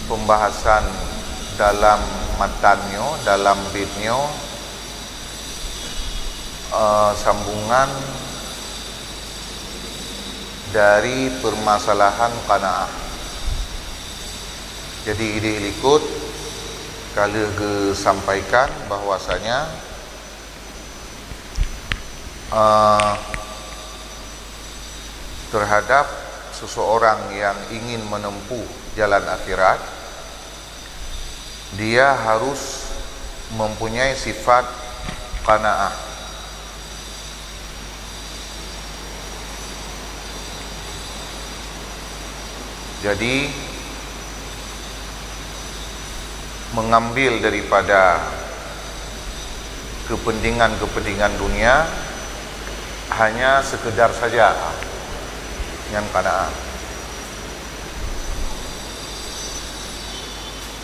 pembahasan dalam matannya, dalam bitnya, sambungan dari permasalahan qanaah. Jadi ide ikut kalau sampaikan bahwasanya terhadap seseorang yang ingin menempuh jalan akhirat, dia harus mempunyai sifat qanaah. Jadi mengambil daripada kepentingan-kepentingan dunia hanya sekedar saja yang qanaah,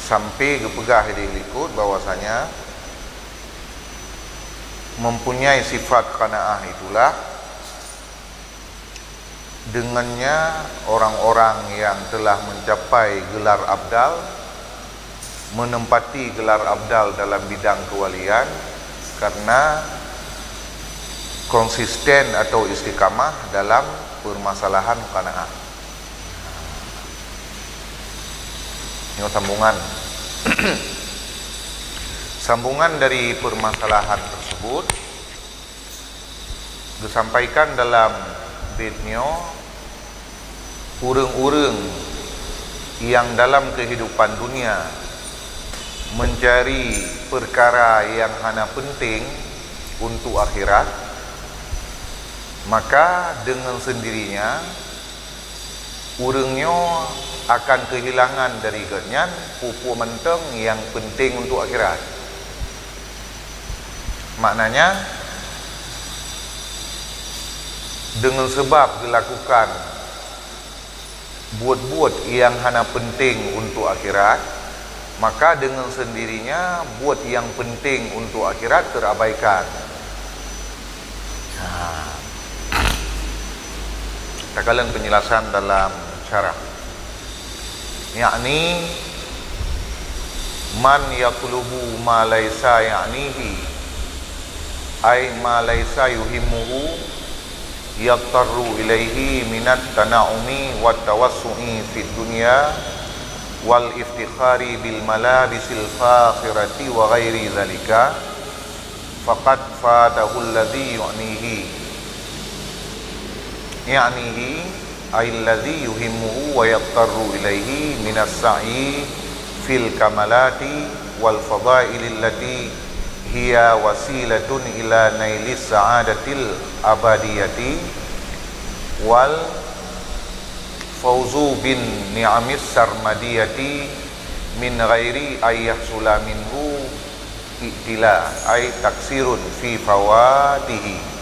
sampai kepegah ikut bahwasanya mempunyai sifat qanaah itulah dengannya orang-orang yang telah mencapai gelar abdal, menempati gelar abdal dalam bidang kewalian, karena konsisten atau istiqamah dalam permasalahan qanaah. Ini sambungan sambungan dari permasalahan tersebut disampaikan dalam bitnya. Urang-urang yang dalam kehidupan dunia mencari perkara yang hanya penting untuk akhirat, maka dengan sendirinya urangnya akan kehilangan dari genyan pupuk menteng yang penting untuk akhirat. Maknanya dengan sebab dilakukan buat-buat yang hanya penting untuk akhirat, maka dengan sendirinya buat yang penting untuk akhirat terabaikan. Takalan penjelasan dalam syarah, yakni man yaqlubu ma laysa ya'nihi ay ma laysa yuhimmuhu yattaru ilaihi minat tana'umi wat tawassu'i fid dunya wal iftikhari bil malabisil fakhirati wa ghairi zalika faqad fatahu alladhi ya'nihi ay alladhi yuhimmuhu wa yattaru ilaihi minas sa'i fil kamalati wal fadaili allati hiya wasilatun ila nailis sa'adatil abadiyati wal fawzu bin ni'amis sarmadiyati min ghairi ayyahsula minhu iktila ay taksirun fi fawatihi.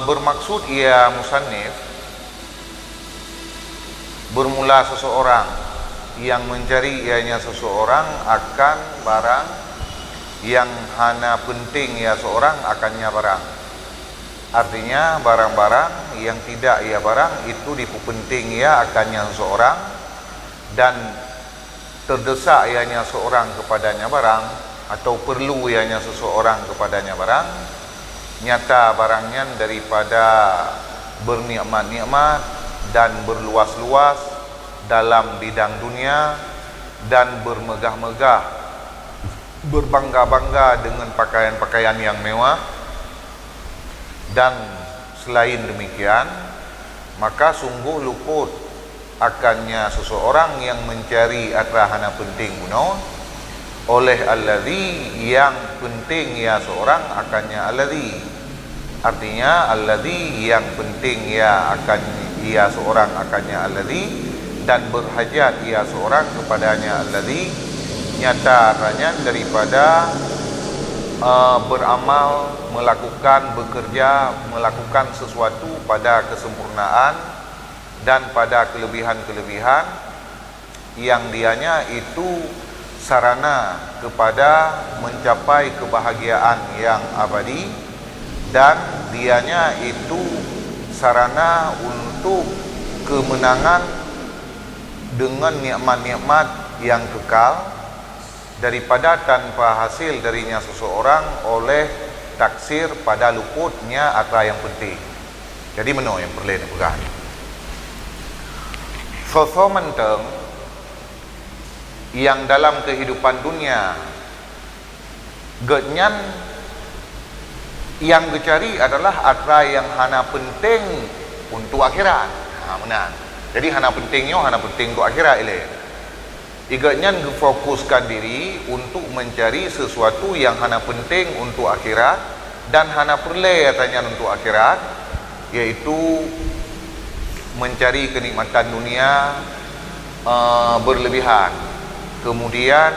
Bermaksud ia musannif, bermula seseorang yang mencari ianya seseorang akan barang yang hanya penting ia seorang akannya barang. Artinya barang-barang yang tidak ia barang itu dipenting ia akannya seseorang, dan terdesak ianya seorang kepadanya barang, atau perlu ianya seseorang kepadanya barang, nyata barangnya daripada bernikmat-nikmat dan berluas-luas dalam bidang dunia, dan bermegah-megah, berbangga-bangga dengan pakaian-pakaian yang mewah, dan selain demikian, maka sungguh luput akannya seseorang yang mencari atrahana penting guna oleh alladhi yang penting ya seorang akannya alladhi. Artinya alladhi yang penting ya akan ia seorang akannya alladhi, dan berhajat ia seorang kepadanya alladhi, nyata ranya daripada beramal, melakukan, bekerja, melakukan sesuatu pada kesempurnaan dan pada kelebihan-kelebihan yang dianya itu sarana kepada mencapai kebahagiaan yang abadi, dan dianya itu sarana untuk kemenangan dengan nikmat-nikmat yang kekal daripada tanpa hasil darinya seseorang oleh taksir pada luputnya apa yang penting. Jadi mana yang perlu nak pegang? So menteng yang dalam kehidupan dunia genyan yang dicari adalah apa yang hana penting untuk akhirat. Benar. Jadi hana penting untuk akhirat ile. Igatnya fokuskan diri untuk mencari sesuatu yang hana penting untuk akhirat dan hana perle katanya untuk akhirat, yaitu mencari kenikmatan dunia berlebihan. Kemudian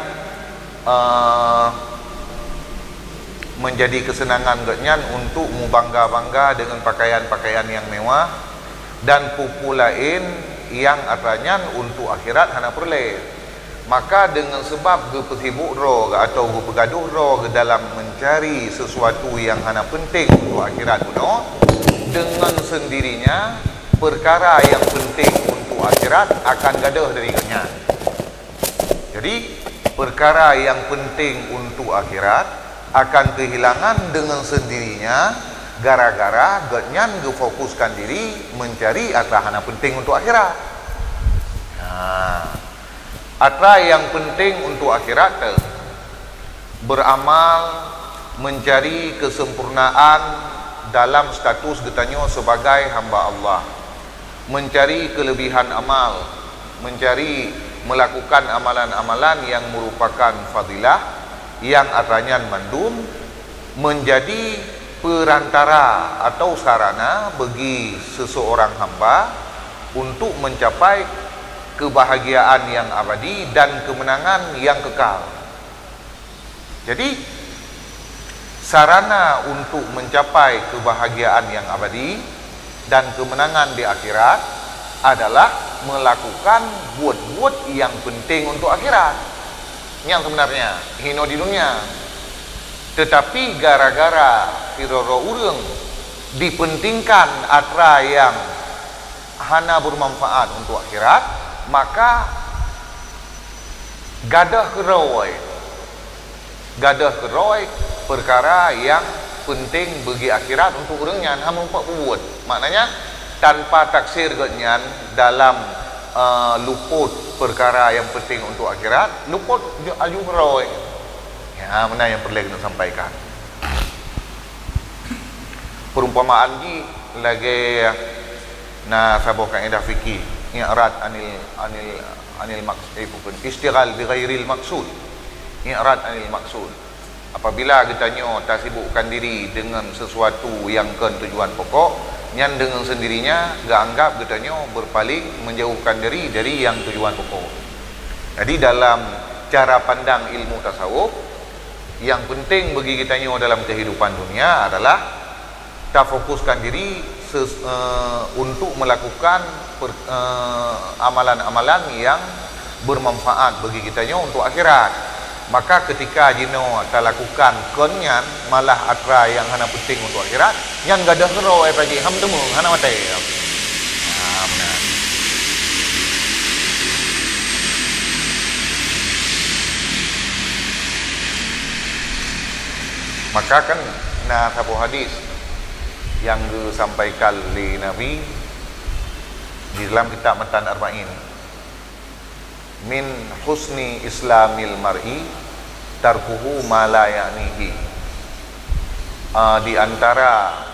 menjadi kesenangan gatnya untuk membangga-bangga dengan pakaian-pakaian yang mewah dan pupu lain yang artinya untuk akhirat hana perle. Maka dengan sebab ge pesibuk roh atau ge pegaduh roh dalam mencari sesuatu yang hana penting untuk akhirat kuno, dengan sendirinya perkara yang penting untuk akhirat akan gaduh dari nya. Jadi perkara yang penting untuk akhirat akan kehilangan dengan sendirinya gara-gara gatnyan ge fokuskan diri mencari apa hana penting untuk akhirat. Apa yang penting untuk akhirat beramal, mencari kesempurnaan dalam status getanyo sebagai hamba Allah, mencari kelebihan amal, mencari melakukan amalan-amalan yang merupakan fadilah yang artinya mandum, menjadi perantara atau sarana bagi seseorang hamba untuk mencapai kebahagiaan yang abadi dan kemenangan yang kekal. Jadi sarana untuk mencapai kebahagiaan yang abadi dan kemenangan di akhirat adalah melakukan buat-buat yang penting untuk akhirat yang sebenarnya hino di dunia. Tetapi gara-gara firoro urang dipentingkan atra yang hana bermanfaat untuk akhirat, maka gadah keroi perkara yang penting bagi akhirat untuk orangnya hanya membuat buat. Maknanya tanpa taksir genyan dalam luput perkara yang penting untuk akhirat, luput aju keroi. Ya, mana yang perlu kita sampaikan. Perumpamaan ni lagi na saboh kaedah fikih i'rad anil maqsud, istighal bi ghairil maqsud, i'rad anil maqsud. Apabila kita tak sibukkan diri dengan sesuatu yang kan tujuan pokok, nyan dengan sendirinya gak anggap kita berpaling menjauhkan diri dari yang tujuan pokok. Jadi dalam cara pandang ilmu tasawuf, yang penting bagi kita dalam kehidupan dunia adalah kita fokuskan diri untuk melakukan amalan-amalan yang bermanfaat bagi kita untuk akhirat. Maka ketika jino kita lakukan konyan malah atra yang hana penting untuk akhirat, yang gak ada hero pagi ham temu hana mate. Benar. Maka kan sebuah hadis yang disampaikan oleh Nabi di dalam kitab Matan Arba'in, min husni islamil mar'i tarkuhu ma la ya'nihi. Di antara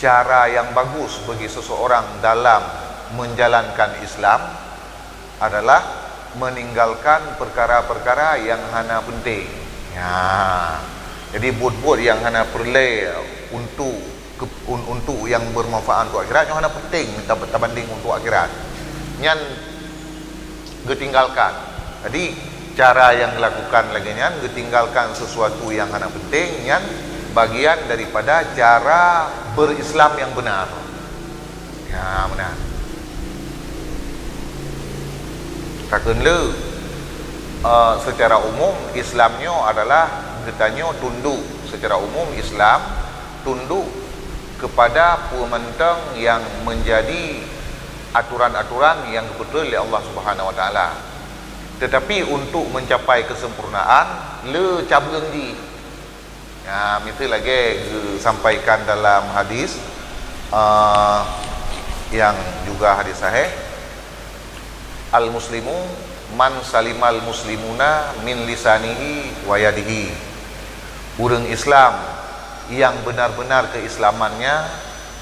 cara yang bagus bagi seseorang dalam menjalankan Islam adalah meninggalkan perkara-perkara yang hana penting. Jadi buat-buat yang hana perle untuk yang bermanfaat untuk akhirat, yang hana penting minta berbanding untuk akhirat, nyan getinggalkan. Jadi cara yang dilakukan lagi nyan getinggalkan sesuatu yang hana penting, nyan bagian daripada cara berislam yang benar. Ya benar. Takenle secara umum Islamnya adalah katanya tunduk. Secara umum Islam tunduk kepada pementang yang menjadi aturan-aturan yang betul oleh Allah Subhanahu wa taala. Tetapi untuk mencapai kesempurnaan le cabang di. Ya, itu lagi disampaikan dalam hadis yang juga hadis sahih. Al-muslimu man salimal muslimuna min lisanihi wa yadihi. Orang Islam yang benar-benar keislamannya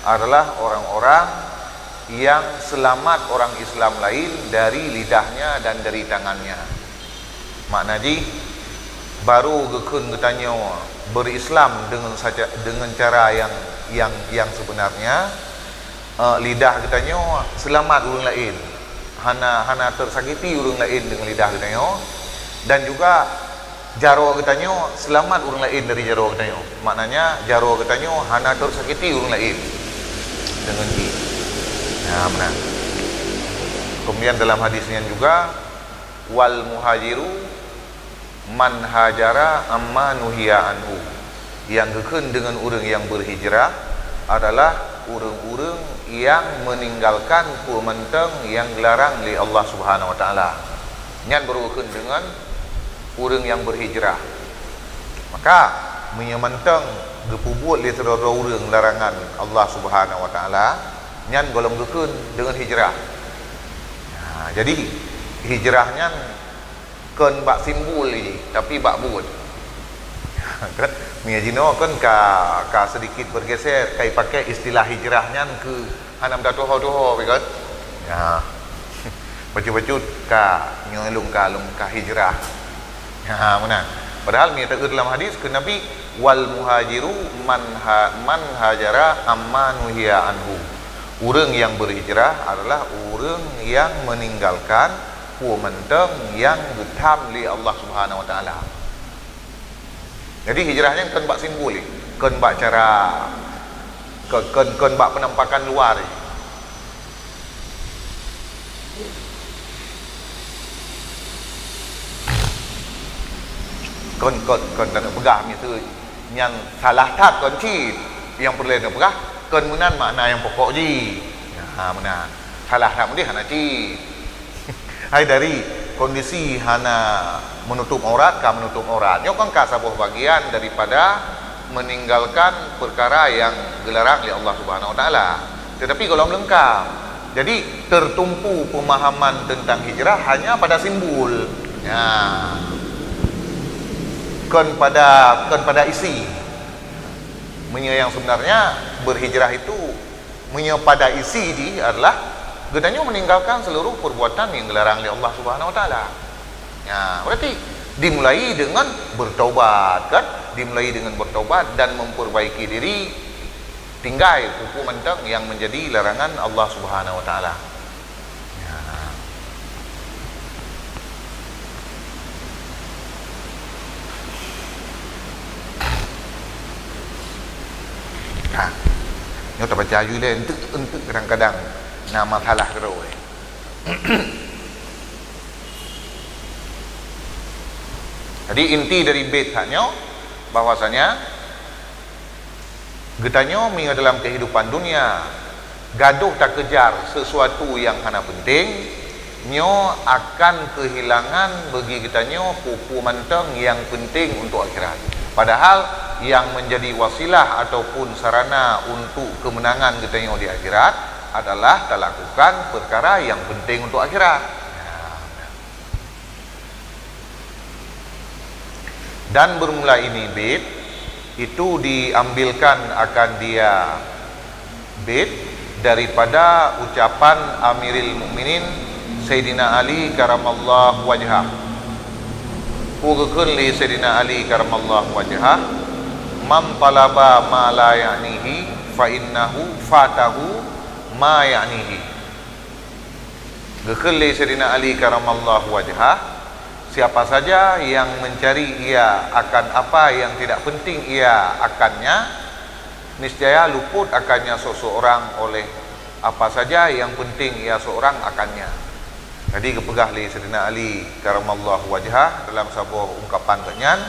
adalah orang-orang yang selamat orang Islam lain dari lidahnya dan dari tangannya. Maknanya baru gekun ketanya berislam dengan cara yang sebenarnya, lidah katanya selamat orang lain, hana tersakiti orang lain dengan lidah katanya, dan juga jaro katanya selamat orang lain dari jaro katanya. Maknanya jaro katanya hana tersakiti orang lain dengan ini. Nah, benar. Kemudian dalam hadisnya juga wal muhajiru man hajara amma nuhiya anhu. Yang gekun dengan orang yang berhijrah adalah orang-orang yang meninggalkan pumenteng yang dilarang oleh Allah Subhanahu wa taala. Nyan berukun dengan orang yang berhijrah. Maka menyementeng gepubut li terora orang larangan Allah Subhanahu wa taala, nyan golong gekun dengan hijrah. Nah, jadi hijrahnya kan bak simbol ini, tapi bak buat. Kan mengajino kan ka sedikit bergeser kai pakai istilah hijrahnya ke hanam datoho kan. Ya. Baju-baju ka nyolong ka hijrah. Ya, mana? Padahal ni tak dalam hadis ke Nabi wal muhajiru man hajara amma nuhiya anhu. Orang yang berhijrah adalah orang yang meninggalkan pumenteng yang ditam li Allah Subhanahu wa taala. Jadi hijrahnya kan bak simbolik, kan bak cara kan bak penampakan luar. Kan tak pegah itu yang salah tak kunci yang perlu nak pegah kan menan makna yang pokok ji. Ha menan. Salah tak mesti hana ci. Hai dari kondisi hana menutup aurat ka menutup aurat. Nyo kan ka sabuh bagian daripada meninggalkan perkara yang dilarang oleh Allah Subhanahu wa taala. Tetapi kalau lengkap. Jadi tertumpu pemahaman tentang hijrah hanya pada simbol. Ya. Kan pada isi. Yang sebenarnya berhijrah itu pada isi di adalah gedanya meninggalkan seluruh perbuatan yang dilarang oleh Allah Subhanahu wa taala. Ya, berarti dimulai dengan bertaubat kan? Dimulai dengan bertaubat dan memperbaiki diri, tinggal hukum mentang yang menjadi larangan Allah Subhanahu wa taala. Ya. Ha. Nyo tak baca ayu le entuk kadang-kadang nama salah terus. Jadi inti dari bait haknya bahwasanya getanyo mengingat dalam kehidupan dunia gaduh tak kejar sesuatu yang hana penting, nyo akan kehilangan bagi getanyo pupu manteng yang penting untuk akhirat. Padahal yang menjadi wasilah ataupun sarana untuk kemenangan getanyo di akhirat adalah tak lakukan perkara yang penting untuk akhirat. Dan bermula ini bait itu diambilkan akan dia bait daripada ucapan Amiril Mukminin Sayyidina Ali karamallahu wajhah. Ugukun li Sayyidina Ali karamallahu wajhah man talaba ma la ya'nihi fa innahu fatahu ma ya'nihi. Gukun li Sayyidina Ali karamallahu wajhah, siapa saja yang mencari ia akan apa yang tidak penting ia akannya, niscaya luput akannya seseorang oleh apa saja yang penting ia seorang akannya. Jadi kepegah li Sayyidina Ali karamallahu wajhah dalam sebuah ungkapan kenyan,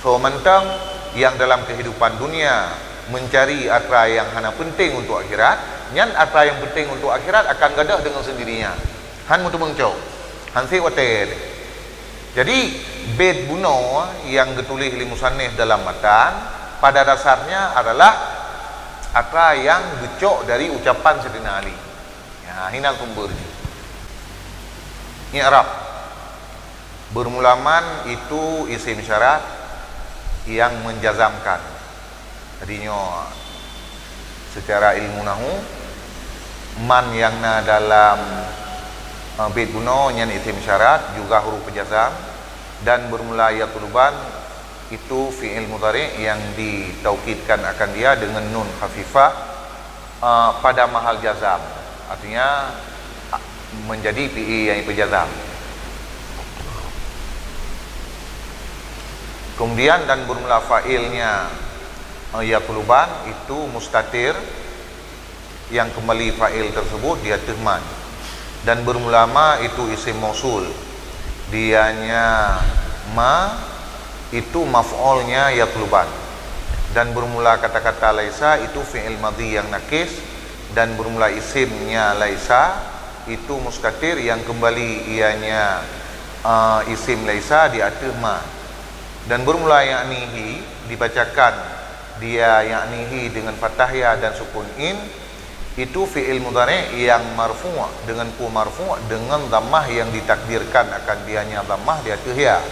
so mentang yang dalam kehidupan dunia mencari apa yang hana penting untuk akhirat, nyan apa yang penting untuk akhirat akan gadah dengan sendirinya. Han mutu mengcau han si wate. Jadi bait buno yang ditulis oleh musannif dalam matan pada dasarnya adalah apa yang dicok dari ucapan Sayyidina Ali. Ya, hina sumber. I'rab bermulaman itu isim syarat yang menjazamkan. Tadinya secara ilmu nahu man yang na dalam bait buno nyan isim syarat juga huruf penjazam, dan bermula yatluban itu fi'il mudhari yang ditaukidkan akan dia dengan nun khafifah pada mahal jazam, artinya menjadi fi'il yang penjazam. Kemudian dan bermula fa'ilnya yatluban itu mustatir, yang kembali fa'il tersebut dia tuhman. Dan bermula ma itu isim mausul, dianya ma itu maf'ulnya yatluban. Dan bermula kata-kata laisa itu fi'il madhi yang nakis, dan bermula isimnya laisa itu mustatir yang kembali ianya isim laisa diatuh ma. Dan bermula ya'nihi dibacakan dia ya'nihi dengan fathah ya dan sukun in, itu fi'il mudhari yang marfu' dengan ku marfu' dengan dhammah yang ditakdirkan akan dianya dhammah di atas ya.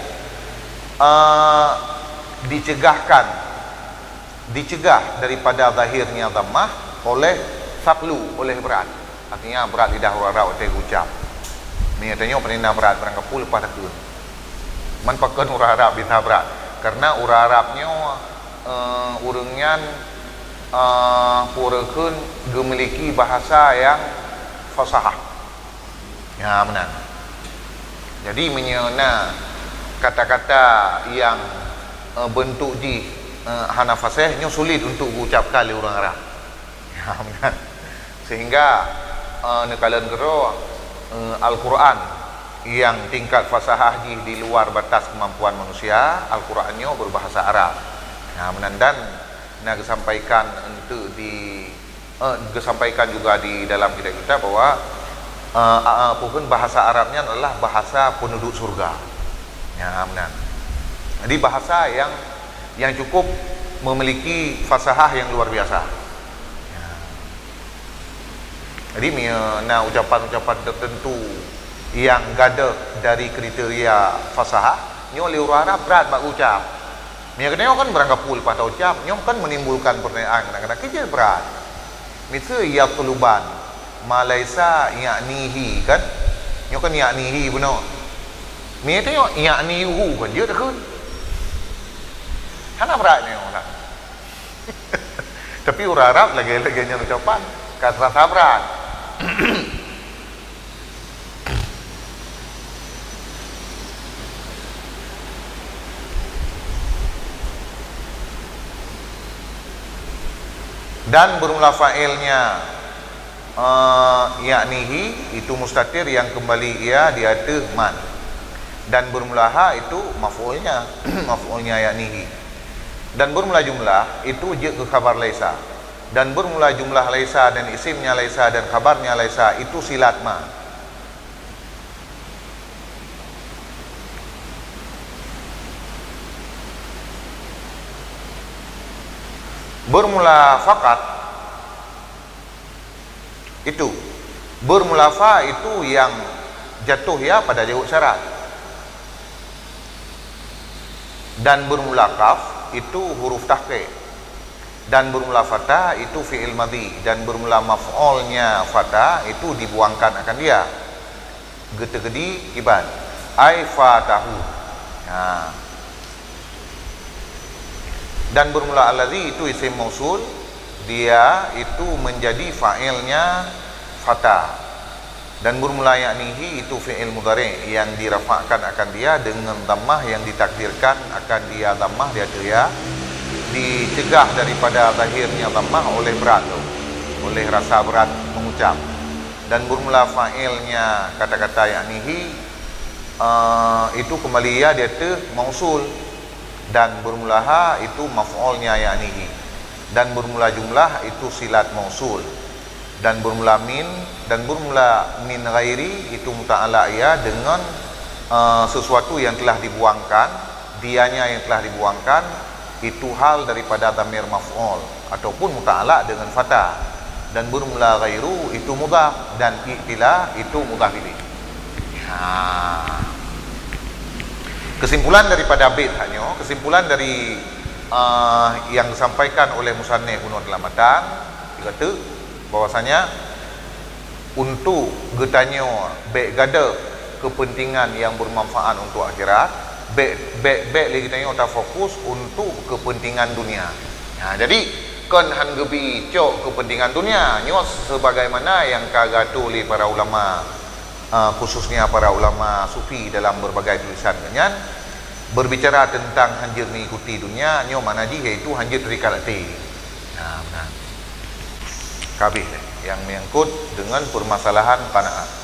Dicegah daripada zahirnya dhammah oleh saklu, oleh berat. Artinya berat lidah huruf te ucap. Ni katanya penina berat berangkapul lepas takun. Man pakan huruf Arab bisa berat karena huruf Arabnya urangnya purakeun memiliki bahasa yang fasahah. Ya benar. Jadi menyena kata-kata yang bentuk di hana fasihnya sulit untuk diucapkan oleh orang Arab. Ya benar. Sehingga nekalan gero Al-Quran yang tingkat fasahah di luar batas kemampuan manusia, Al-Qurannya berbahasa Arab. Ya benar. Dan nak disampaikan untuk disampaikan juga di dalam kitab kita bahwa pun bahasa Arabnya adalah bahasa penduduk surga. Ya benar. Jadi bahasa yang cukup memiliki fasahah yang luar biasa. Ya. Jadi nah ucapan-ucapan tertentu yang gada dari kriteria fasahah nyo oleh orang Arab berat bak ucap. Misalnya kan berangkapul pada ucap, nyom kan menimbulkan pertanyaan kadang-kadang kerja berat. Misal yatluban malaisa ya'nihi kan, nyom kan ya'nihi benar. Misalnya ya'nihu kan dia takun. Hana beratnya orang. Tapi orang Arab lagi-lagi nya ucapan kata berat. Dan bermula fa'ilnya ya'nihi itu mustatir yang kembali ia di atas man. Dan bermula ha itu maf'ulnya maf'ulnya ya'nihi. Dan bermula jumlah itu je ke khabar laisa. Dan bermula jumlah laisa dan isimnya laisa dan khabarnya laisa itu silat ma. Bermula fakat itu, bermula fa itu yang jatuh ya pada jawab syarat, dan bermula kaf itu huruf tahqiq, dan bermula fatah itu fi'il madhi, dan bermula maf'ulnya fatah itu dibuangkan akan dia gede-gede kibat ai fatahu. Nah, dan bermula allazi itu isim mausul, dia itu menjadi fa'ilnya fatah. Dan bermula ya'nihi itu fi'il mudhari yang dirafa'kan akan dia dengan dhammah yang ditakdirkan akan dia dhammah dia dicegah daripada zahirnya dhammah oleh berat, oleh rasa berat mengucap. Dan bermula fa'ilnya kata-kata ya'nihi itu kembali ya dia tu mausul, dan bermula ha itu maf'ulnya ya'nihi, dan bermula jumlah itu silat mausul, dan bermula min ghairi itu muta'ala ya dengan sesuatu yang telah dibuangkan, dianya yang telah dibuangkan itu hal daripada dhamir maf'ul ataupun muta'ala dengan fatah, dan bermula ghairu itu mudhaf dan i'tila itu mudhaf ilaih. Kesimpulan daripada bait hanya kesimpulan dari yang disampaikan oleh musannif Gunung dalam matan dikata bahwasanya untuk getanya baik gada kepentingan yang bermanfaat untuk akhirat, baik lagi tanya kita fokus untuk kepentingan dunia. Jadi kan han gebi cok kepentingan dunia nyos sebagaimana yang kagatu oleh para ulama, khususnya para ulama sufi dalam berbagai tulisan kenyan berbicara tentang hanjir mengikuti dunia nyo mana di iaitu hanjir trikalati. Benar. Kabeh yang menyangkut dengan permasalahan qanaah.